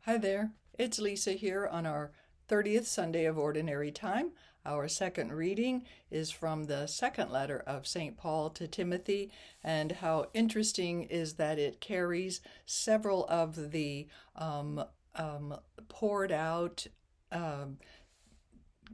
Hi there, it's Lisa here on our 30th Sunday of Ordinary Time. Our second reading is from the second letter of St. Paul to Timothy, and how interesting is that it carries several of the poured out, um,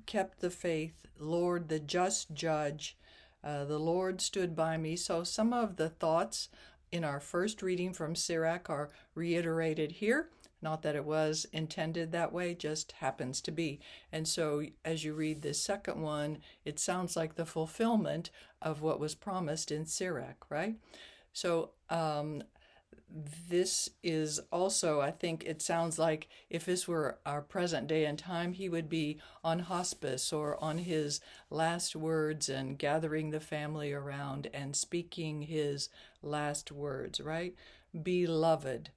kept the faith, Lord, the just judge, the Lord stood by me. So some of the thoughts in our first reading from Sirach are reiterated here. Not that it was intended that way, just happens to be. And so as you read this second one, it sounds like the fulfillment of what was promised in Sirach, right? So this is also, I think it sounds like if this were our present day and time, he would be on hospice or on his last words and gathering the family around and speaking his last words, right? Beloved,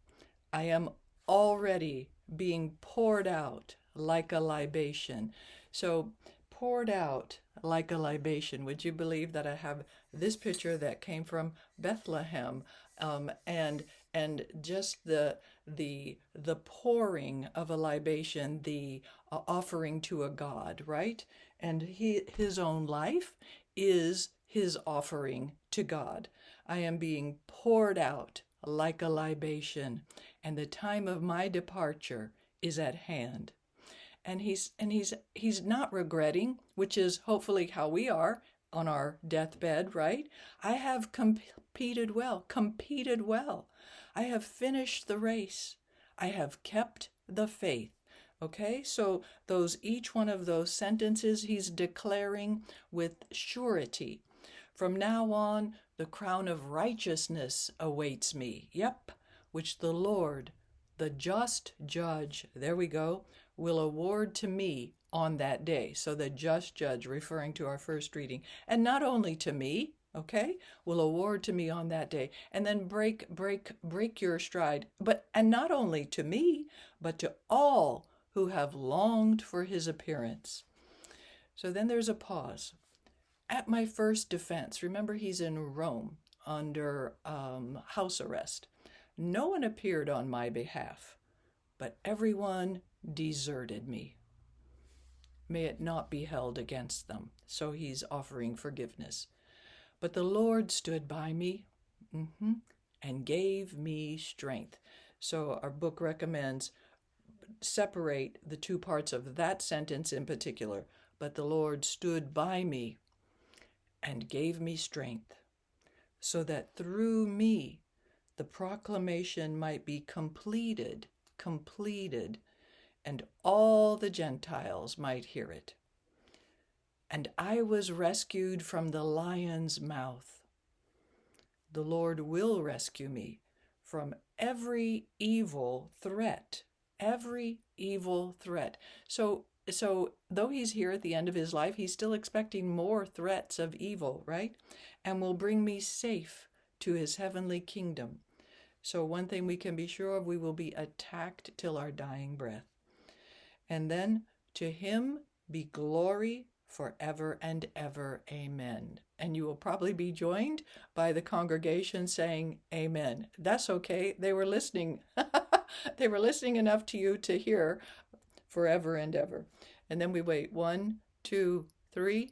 I am already being poured out like a libation. So, poured out like a libation. Would you believe that I have this picture that came from Bethlehem, and just the pouring of a libation, the offering to a god, right? And his own life is his offering to God. I am being poured out like a libation, and the time of my departure is at hand. And he's not regretting, which is hopefully how we are on our deathbed, right? I have competed well. I have finished the race. I have kept the faith. Okay, so those each one of those sentences he's declaring with surety. From now on, the crown of righteousness awaits me. Yep, which the Lord, the just judge, there we go, will award to me on that day. So the just judge, referring to our first reading, and not only to me, okay, will award to me on that day. And then break your stride. And not only to me, but to all who have longed for his appearance. So then there's a pause. At my first defense, remember he's in Rome under house arrest. No one appeared on my behalf, but everyone deserted me. May it not be held against them. So he's offering forgiveness. But the Lord stood by me and gave me strength. So our book recommends separate the two parts of that sentence in particular. But the Lord stood by me and gave me strength, so that through me the proclamation might be completed, and all the Gentiles might hear it. And I was rescued from the lion's mouth. The Lord will rescue me from every evil threat. Every evil threat. So though he's here at the end of his life, he's still expecting more threats of evil, right? And will bring me safe to his heavenly kingdom. So one thing we can be sure of, we will be attacked till our dying breath. And then to him be glory forever and ever. Amen. And you will probably be joined by the congregation saying amen. That's okay. They were listening. They were listening enough to you to hear forever and ever. And then we wait 1, 2, 3.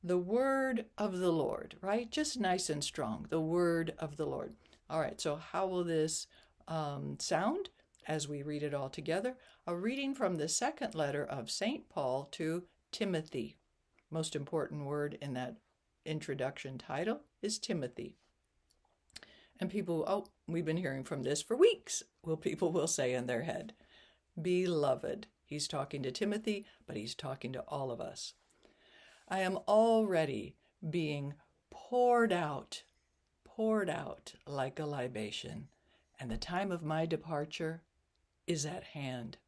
The word of the Lord, right? Just nice and strong. The word of the Lord. All right, so how will this sound as we read it all together? A reading from the second letter of St. Paul to Timothy. Most important word in that introduction title is Timothy. And people, we've been hearing from this for weeks, people will say in their head. Beloved. He's talking to Timothy, but he's talking to all of us. I am already being poured out like a libation, and the time of my departure is at hand.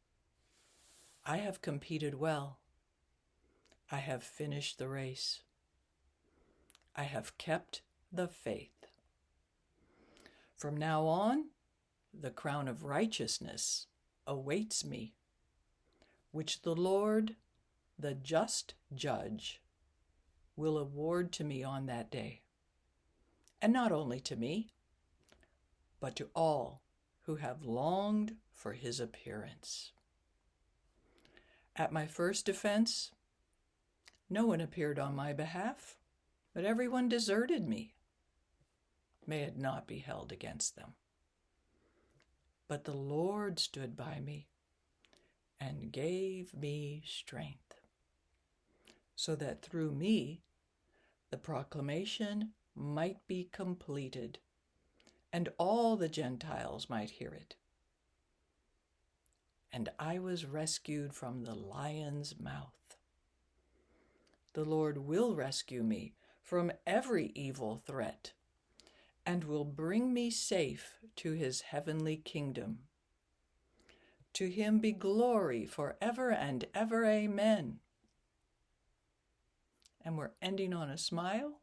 I have competed well. I have finished the race. I have kept the faith. From now on, the crown of righteousness awaits me, which the Lord, the just judge, will award to me on that day. And not only to me, but to all who have longed for his appearance. At my first defense, no one appeared on my behalf, but everyone deserted me. May it not be held against them. But the Lord stood by me and gave me strength, so that through me the proclamation might be completed, and all the Gentiles might hear it. And I was rescued from the lion's mouth. The Lord will rescue me from every evil threat, and will bring me safe to his heavenly kingdom. To him be glory forever and ever. Amen. And we're ending on a smile.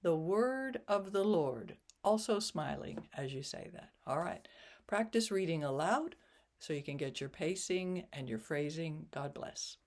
The word of the Lord, also smiling as you say that. All right. Practice reading aloud so you can get your pacing and your phrasing. God bless.